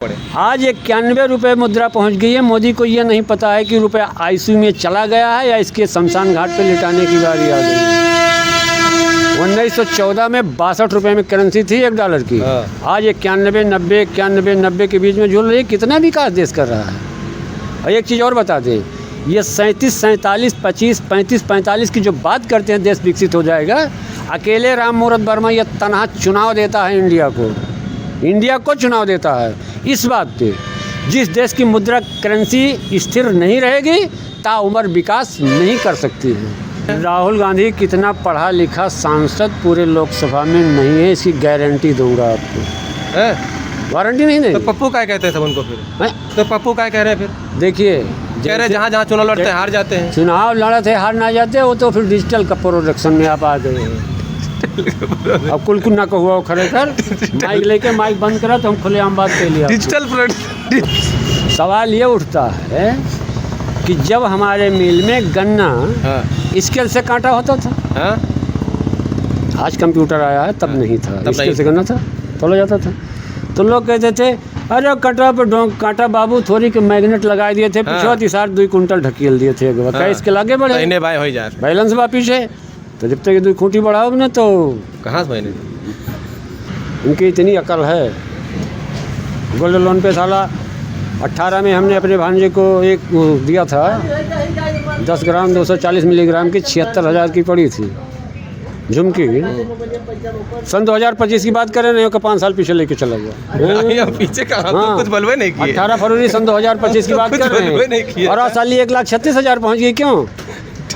आज 91 रुपये मुद्रा पहुंच गई है। मोदी को ये नहीं पता है कि रुपया आईसीयू में चला गया है या इसके शमशान घाट पे लिटाने की बारी आ गई। 1914 में 62 रुपये में करेंसी थी $1 की। आज 91, 90, 91, 90 के बीच में झूल रही है। कितना विकास देश कर रहा है। और एक चीज़ और बता दें, ये 37, 47, 25, 35, 45 की जो बात करते हैं देश विकसित हो जाएगा, अकेले राम मूरत वर्मा ये तनहा चुनाव देता है इंडिया को चुनाव देता है इस बात पे, जिस देश की मुद्रा करेंसी स्थिर नहीं रहेगी ताउम्र विकास नहीं कर सकती है। राहुल गांधी कितना पढ़ा लिखा सांसद पूरे लोकसभा में नहीं है, इसकी गारंटी दूंगा आपको। वारंटी नहीं देंगे तो पप्पू क्या कहते हैं सब उनको फिर? तो पप्पू क्या कह रहे हैं फिर? देखिए, कह रहे जहाँ जहाँ चुनाव लड़ते हैं हार जाते हैं। चुनाव लड़ते हार ना जाते, वो तो फिर डिजिटल का प्रोडक्शन में आप आ गए हैं। अब कुल ना कहुआ खड़े कर माइक लेके माइक बंद करा तो हम खुलेआम बात कह लिया। डिजिटल सवाल ये उठता है कि जब हमारे मिल में गन्ना स्केल से काटा होता था, आज कंप्यूटर आया है, तब नहीं था, स्केल से गन्ना था तोला जाता था। तो लोग कहते थे अरे कटा पे काटा बाबू थोड़ी के मैग्नेट लगा दिए थे, पिछवा तिसार 2 कुंटल ढकेल दिए थे, इसके आगे बढ़े बैलेंस बा पीछे। तो जब तक 2 खूंटी बढ़ाओ ना तो कहाँ से मैंने उनकी इतनी अकल है। गोल्ड लोन पे साला 18 में हमने अपने भांजे को एक दिया था 10 ग्राम 240 मिलीग्राम की 76,000 की पड़ी थी झुमकी। सन 2025 की बात करें, नहीं हो 5 साल पीछे लेके चला गया। पीछे कहाँ कुछ बलवे नहीं किए। 18 फरवरी सन 2025 की बात कर रहे हैं और आज साल 1,36,000 पहुँच गई। क्यों?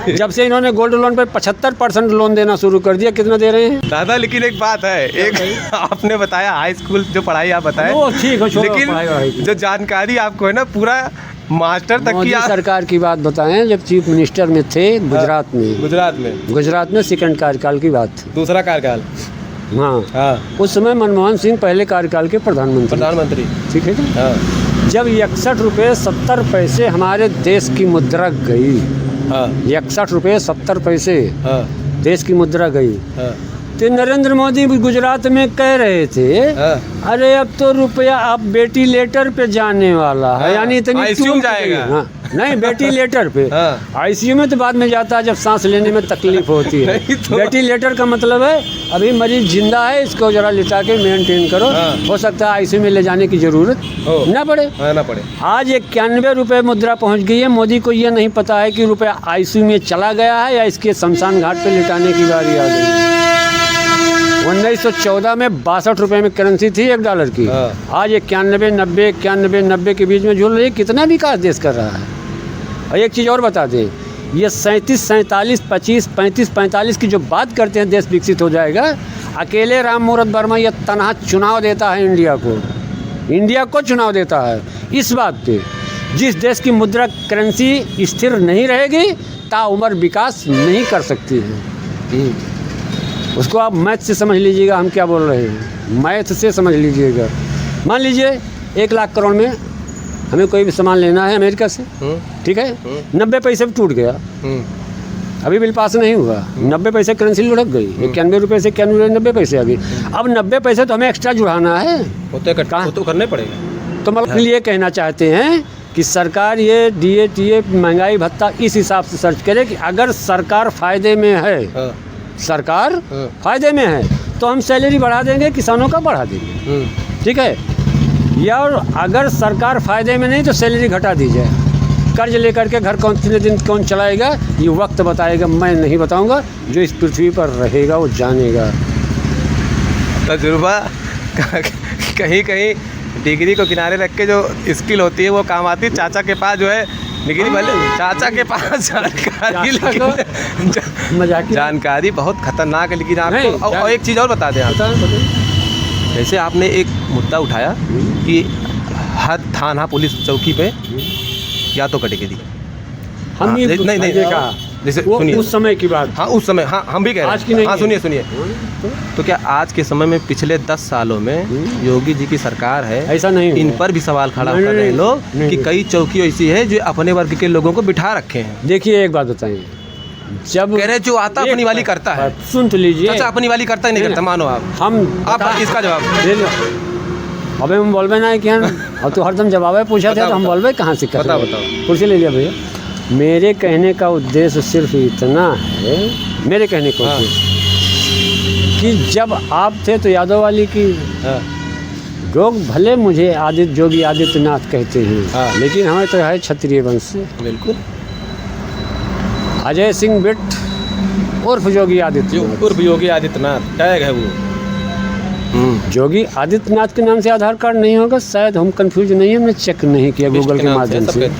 जब से इन्होंने गोल्ड लोन पर 75% लोन देना शुरू कर दिया। कितना दे रहे हैं दादा? लेकिन एक बात है, एक आपने बताया हाई स्कूल जो पढ़ाई आप बताए, ठीक है, लेकिन जो जानकारी आपको है ना पूरा मास्टर तक की सरकार की बात बताएं। जब चीफ मिनिस्टर में थे गुजरात में सेकंड कार्यकाल की बात थी, दूसरा कार्यकाल। हाँ, उस समय मनमोहन सिंह पहले कार्यकाल के प्रधानमंत्री, ठीक है। जब 61 रुपये 70 पैसे हमारे देश की मुद्रा गई, 61 रुपये 70 पैसे देश की मुद्रा गई, तो नरेंद्र मोदी गुजरात में कह रहे थे अरे अब तो रुपया अब वेंटिलेटर पे जाने वाला है, यानी इतनी आईसीयू में जाएगा। नहीं, वेंटिलेटर पे। आईसीयू में तो बाद में जाता है जब सांस लेने में तकलीफ होती है। वेंटिलेटर का मतलब है अभी मरीज जिंदा है, इसको जरा लिटा के मेंटेन करो। हो सकता है आईसीयू में ले जाने की जरूरत ना पड़े। आज 91 रुपये मुद्रा पहुंच गई है। मोदी को ये नहीं पता है कि रुपया आईसीयू में चला गया है या इसके शमशान घाट पे लिटाने की बारी आ गई। 1914 में 62 रुपये में करेंसी थी $1 की। आज 91, 90, 91, 90 के बीच में झूल रही है। कितना विकास देश कर रहा है। और एक चीज़ और बता दें, ये 37, 47, 25, 35, 45 की जो बात करते हैं देश विकसित हो जाएगा, अकेले राम मूरत वर्मा ये तनहा चुनाव देता है इंडिया को चुनाव देता है इस बात पे, जिस देश की मुद्रा करेंसी स्थिर नहीं रहेगी ताउम्र विकास नहीं कर सकती है। उसको आप मैथ से समझ लीजिएगा, हम क्या बोल रहे हैं, मैथ से समझ लीजिएगा। मान लीजिए 1 लाख करोड़ में हमें कोई भी सामान लेना है अमेरिका से, ठीक है, 90 पैसे टूट गया, अभी बिल पास नहीं हुआ, 90 पैसे करेंसी लुढ़क गई, 91 रुपये से 90 पैसे आ गई। अब 90 पैसे तो हमें एक्स्ट्रा जुड़ाना है, तो करने पड़ेगा। तो मतलब ये कहना चाहते हैं कि सरकार ये DA महंगाई भत्ता इस हिसाब से सर्च करे कि अगर सरकार फ़ायदे में है, सरकार फायदे में है तो हम सैलरी बढ़ा देंगे, किसानों का बढ़ा देंगे, ठीक है। या और अगर सरकार फायदे में नहीं तो सैलरी घटा दी जाए। कर्ज लेकर के घर कितने दिन कौन चलाएगा ये वक्त बताएगा, मैं नहीं बताऊंगा। जो इस पृथ्वी पर रहेगा वो जानेगा। तजुर्बा कहीं कहीं डिग्री को किनारे रख के जो स्किल होती है वो काम आती है। चाचा के पास जो है डिग्री भले, चाचा के पास जानकारी बहुत खतरनाक है। लेकिन आपको और एक चीज़ और बता दें आप, जैसे आपने एक मुद्दा उठाया कि हर थाना पुलिस चौकी पे या तो कटेगी दी, हम ये नहीं देखा, जैसे उस समय की बात। हाँ उस समय, हाँ हम भी कह रहे हैं। हाँ सुनिए तो क्या आज के समय में पिछले 10 सालों में योगी जी की सरकार है, ऐसा नहीं, इन पर भी सवाल खड़ा कर रहे हैं लोग कि कई चौकी ऐसी है जो अपने वर्ग के लोगों को बिठा रखे हैं। देखिए एक बात बताइए, जब कह रहे जो आता अपनी वाली करता है, सुन तो लीजिए, अपनी वाली करता ही नहीं करता, मानो आप इसका जवाब अबे हम बोलबे ना कि अब तो हरदम जवाब पूछा था तो हम बोलबे कहाँ से बताओ कुर्सी ले लिया भैया। मेरे कहने का उद्देश्य सिर्फ इतना है, मेरे कहने का उद्देश्य कि जब आप थे तो यादव वाली की लोग भले मुझे जोगी आदित्यनाथ कहते हैं, लेकिन हमें तो है क्षत्रिय वंश से। बिल्कुल। अजय सिंह बिट्ट उर्फ योगी आदित्यनाथ टैग है वो। योगी आदित्यनाथ के नाम से आधार कार्ड नहीं होगा शायद, हम कंफ्यूज नहीं है, हमने चेक नहीं किया गूगल के माध्यम से।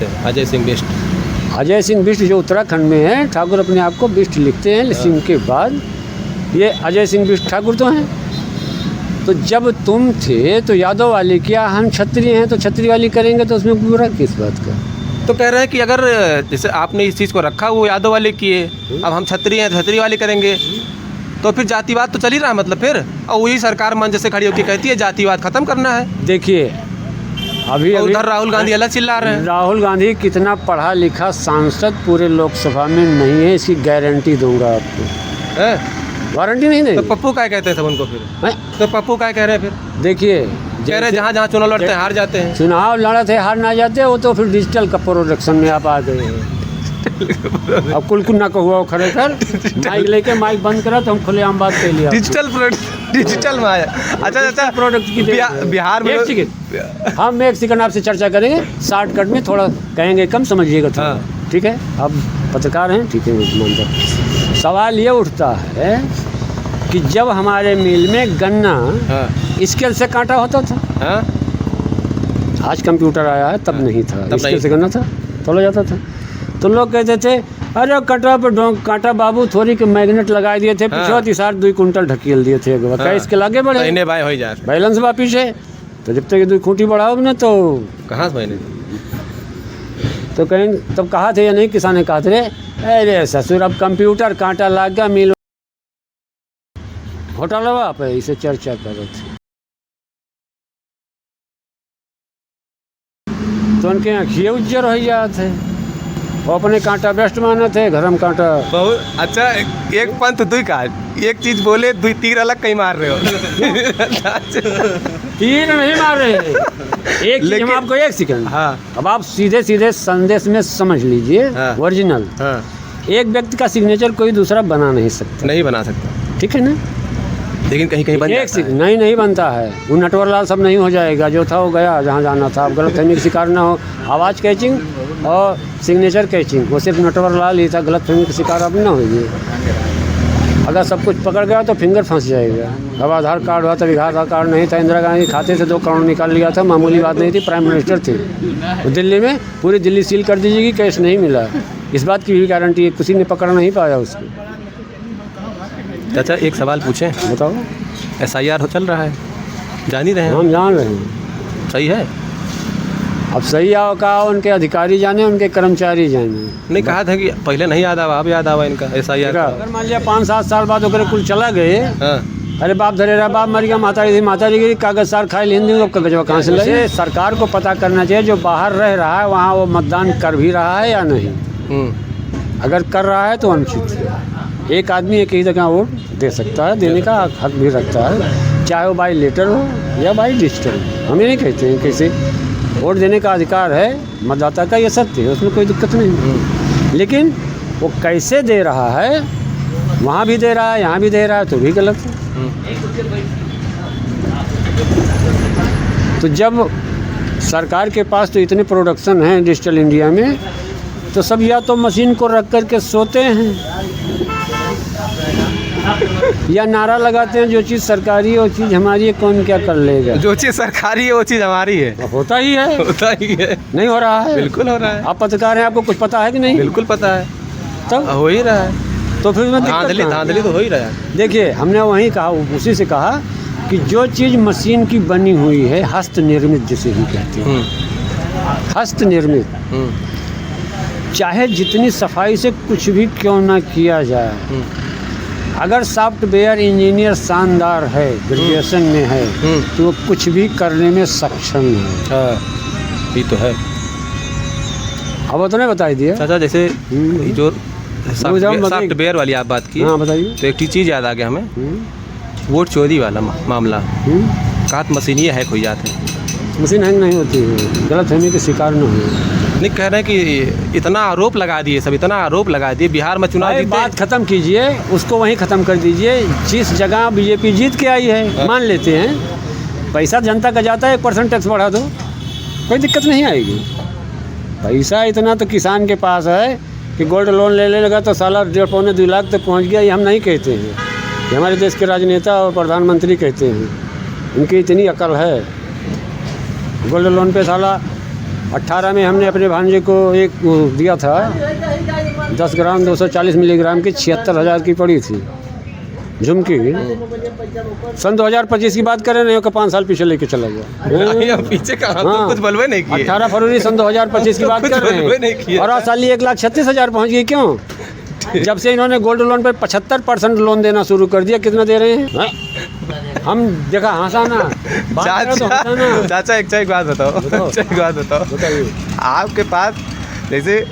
अजय सिंह बिष्ट जो उत्तराखंड में है, ठाकुर अपने आप को बिष्ट लिखते हैं सिंह के बाद, ये अजय सिंह बिष्ट ठाकुर तो हैं। तो जब तुम थे तो यादव वाली क्या, हम क्षत्रिय हैं तो क्षत्रिय वाली करेंगे, तो उसमें बुरा किस बात का। तो कह रहे हैं कि अगर जैसे आपने इस चीज़ को रखा वो यादव वाले किए, अब हम क्षत्रिय हैं तो क्षत्रिय वाली करेंगे, तो फिर जातिवाद तो चल ही रहा है मतलब फिर। और वही सरकार मंच से खड़ी होकर कहती है जातिवाद खत्म करना है। देखिए अभी उधर राहुल गांधी अलग चिल्ला रहे हैं। राहुल गांधी कितना पढ़ा लिखा सांसद पूरे लोकसभा में नहीं है, इसकी गारंटी दूंगा आपको। वारंटी नहीं देंगे। तो पप्पू क्या कहते हैं सब उनको फिर? तो पप्पू क्या कह रहे हैं फिर? देखिए कह रहे जहाँ जहाँ चुनाव लड़ते हैं हार जाते हैं। चुनाव लड़ते हार ना जाते, वो तो फिर डिजिटल का प्रोडक्शन में आप आ गए हैं। अब कुलकुन्ना को हुआ खड़े कर माइक लेके माइक बंद करा तो हम खुलेआम बात कर लिया। डिजिटल में आया। अच्छा प्रोडक्ट की बिहार में हम एक सेकंड आपसे चर्चा करेंगे, शॉर्टकट में थोड़ा कहेंगे कम समझिएगा थोड़ा, ठीक है? आप पत्रकार हैं, ठीक है। सवाल ये उठता है कि जब हमारे मिल में गन्ना स्केल से काटा होता था, आज कंप्यूटर आया है, तब नहीं था, स्केल से गन्ना था तोला जाता था, तो लोग कहते थे अरे कटा पे कांटा बाबू थोड़ी के मैग्नेट लगा दिए थे, पीछे तिसार 2 कुंटल ढकेल दिए थे, इसके लागे बढ़े बैलेंस बा पीछे, तो जब तक 2 खूंटी बढ़ाओ ना तो कहाँ से मैंने तो कहीं तब कहा थे या नहीं, किसान ने कहा थे अरे ससुर अब कंप्यूटर कांटा लग गया मिल होटलवा पे, इसे चर्चा कर रहे थे। तो उनके आँखिए उज्जर हो जाते, वो अपने कांटा बेस्ट माने थे, घरम कांटा बहुत अच्छा। एक पंथ दुई का एक चीज बोले 2-3 अलग कहीं मार रहे हो। तीर नहीं मार रहे एक चीज हम आपको एक सेकंड। अब आप सीधे सीधे संदेश में समझ लीजिए, ओरिजिनल एक व्यक्ति का सिग्नेचर कोई दूसरा बना नहीं सकता, नहीं बना सकता, ठीक है ना? लेकिन कहीं कहीं बन जाता है। नहीं बनता है। वो नटवर लाल सब नहीं हो जाएगा, जो था वो गया जहाँ जाना था। अब गलतफहमी का शिकार ना हो, आवाज़ कैचिंग और सिग्नेचर कैचिंग, वो सिर्फ नटवर लाल ही था, गलतफहमी का शिकार अब ना होइए। अगर सब कुछ पकड़ गया तो फिंगर फंस जाएगा। अब आधार कार्ड हुआ, तभी आधार कार्ड नहीं था, इंदिरा गांधी खाते से 2 करोड़ निकाल लिया था, मामूली बात नहीं थी, प्राइम मिनिस्टर थे। तो दिल्ली में पूरी दिल्ली सील कर दीजिएगी, कैश नहीं मिला, इस बात की भी गारंटी है, किसी ने पकड़ नहीं पाया उसको। चाचा एक सवाल पूछें? बताओ। SIR चल रहा है, जान ही रहे हैं? हम जान रहे हैं। सही है? अब सही आओ का उनके अधिकारी जाने, उनके कर्मचारी जाने। नहीं कहा था कि पहले नहीं याद आवा, अब याद आवा इनका SIR। अगर मान लिया 5-7 साल बाद ओकरे कुल चला गए, अरे बाप धरे रहा, बाप मर गया, माता जी गिरी, कागज सार खाए हिंदी में, कागज कहाँ से लगे? सरकार को पता करना चाहिए, जो बाहर रह रहा है वहाँ वो मतदान कर भी रहा है या नहीं। अगर कर रहा है तो अनुचित है। एक आदमी एक ही जगह वोट दे सकता है, देने का हक भी रखता है, चाहे वो बाई लेटर हो या बाई डिजिटल। हम ये नहीं कहते हैं कैसे वोट देने का अधिकार है मतदाता का, ये सत्य है, उसमें कोई दिक्कत नहीं। लेकिन वो कैसे दे रहा है, वहाँ भी दे रहा है यहाँ भी दे रहा है, तो भी गलत है। तो जब सरकार के पास तो इतने प्रोडक्शन हैं डिजिटल इंडिया में, तो सब या तो मशीन को रख कर के सोते हैं या नारा लगाते हैं जो चीज़ सरकारी है वो चीज़ हमारी है, कौन क्या कर लेगा। जो चीज़ सरकारी है वो चीज़ हमारी है। होता ही है, होता ही है। नहीं हो रहा है? बिल्कुल हो रहा है। आप पत्रकार हैं, आपको कुछ पता है कि नहीं? बिल्कुल पता है। तब हो ही रहा है, तो फिर धांधली तो हो ही रहा है। देखिए हमने वहीं कहा, उसी से कहा कि जो चीज़ मशीन की बनी हुई है, हस्त निर्मित जिसे भी कहते हैं, हस्त निर्मित, चाहे जितनी सफाई से कुछ भी क्यों ना किया जाए, अगर सॉफ्टवेयर इंजीनियर शानदार है, ग्रेजुएशन में है, तो कुछ भी करने में सक्षम है। ये तो है। अब तो नहीं बताई दिया चाचा, जैसे जो सॉफ्टवेयर वाली आप बात की, हाँ बताइए। तो एक चीज़ याद आ गया हमें, वोट चोरी वाला मामला साथ मशीनियाँ हैक हो जाते हैं। मशीन हैंग नहीं होती है, गलतफहमी के शिकार न हो। नहीं कह रहे हैं कि इतना आरोप लगा दिए, सब इतना आरोप लगा दिए, बिहार में चुनाव जीते। बात खत्म कीजिए, उसको वहीं ख़त्म कर दीजिए। जिस जगह बीजेपी जीत के आई है, मान लेते हैं पैसा जनता का जाता है, 1% टैक्स बढ़ा दो, कोई दिक्कत नहीं आएगी। पैसा इतना तो किसान के पास है कि गोल्ड लोन लेने लगा तो साला 1.5-2 लाख तक पहुंच गया। ये हम नहीं कहते हैं, ये हमारे देश के राजनेता और प्रधानमंत्री कहते हैं, उनकी इतनी अकल है। गोल्ड लोन पे साला 18 में हमने अपने भांजे को एक दिया था 10 ग्राम 240 मिलीग्राम की 76,000 की पड़ी थी झुमकी। सन 2025 की बात करें, नहीं होकर 5 साल पीछे लेके चला गया। पीछे का तो कुछ बलवे नहीं किए। 18 फरवरी सन 2025 की बात कर रहे हैं और आज साल 1,36,000 पहुँच गई। क्यों? जब से इन्होंने गोल्ड लोन पर 75% लोन देना शुरू कर दिया। कितना दे रहे हैं? हम देखा हंसाना चाचा एक बात बताओ। आपके पास जैसे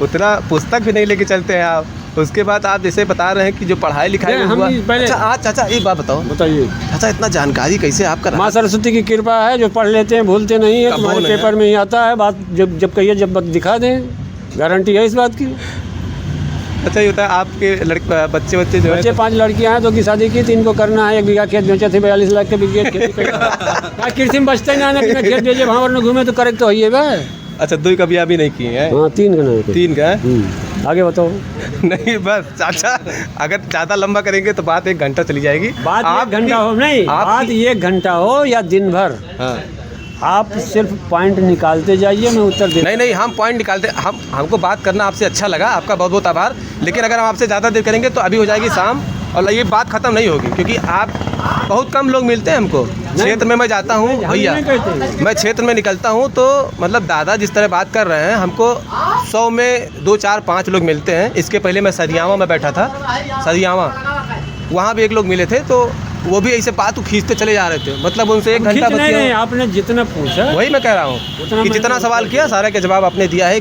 उतना पुस्तक भी नहीं लेके चलते हैं आप, उसके बाद आप जैसे बता रहे हैं कि जो पढ़ाई लिखाई में हुआ। अच्छा आज चाचा एक बात बताइए, चाचा इतना जानकारी कैसे आपका? माँ सरस्वती की कृपा है, जो पढ़ लेते हैं भूलते नहीं है। हमारे पेपर में ही आता है बात, जब कहिए जब दिखा दें, गारंटी है इस बात की। अच्छा ये होता है आपके बच्चे जो बच्चे 5 लड़कियां हैं, 2 की शादी की, 3 को करना है। 1 बीघा खेत बेचे थे, 42 लाख के बीघे खेती कृषि में बचते ना खेत बेचे वहाँ और घूमे तो करेक्ट तो है भाई। अच्छा 2 कभी अभी नहीं किए हैं? हाँ 3 का नहीं। 3 का आगे बताओ। नहीं बस चाचा अगर ज़्यादा लंबा करेंगे तो बात 1 घंटा चली जाएगी। बात 1 घंटा हो, नहीं बात 1 घंटा हो या दिन भर। हाँ आप सिर्फ पॉइंट निकालते जाइए, मैं उत्तर दे। नहीं हम पॉइंट निकालते, हमको बात करना आपसे अच्छा लगा, आपका बहुत बहुत आभार। लेकिन अगर हम आपसे ज़्यादा देर करेंगे तो अभी हो जाएगी शाम और ये बात ख़त्म नहीं होगी, क्योंकि आप बहुत कम लोग मिलते हैं हमको क्षेत्र में। मैं जाता हूँ भैया, मैं क्षेत्र में निकलता हूँ तो मतलब दादा जिस तरह बात कर रहे हैं, हमको 100 में 2, 4, 5 लोग मिलते हैं। इसके पहले मैं सरियावा में बैठा था, सरियावा, वहाँ भी 1 लोग मिले थे, तो वो भी ऐसे बात खींचते चले जा रहे थे। मतलब उनसे 1 घंटा नहीं, आपने जितना पूछा वही मैं कह रहा हूँ कि जितना सवाल किया सारा का जवाब आपने दिया है।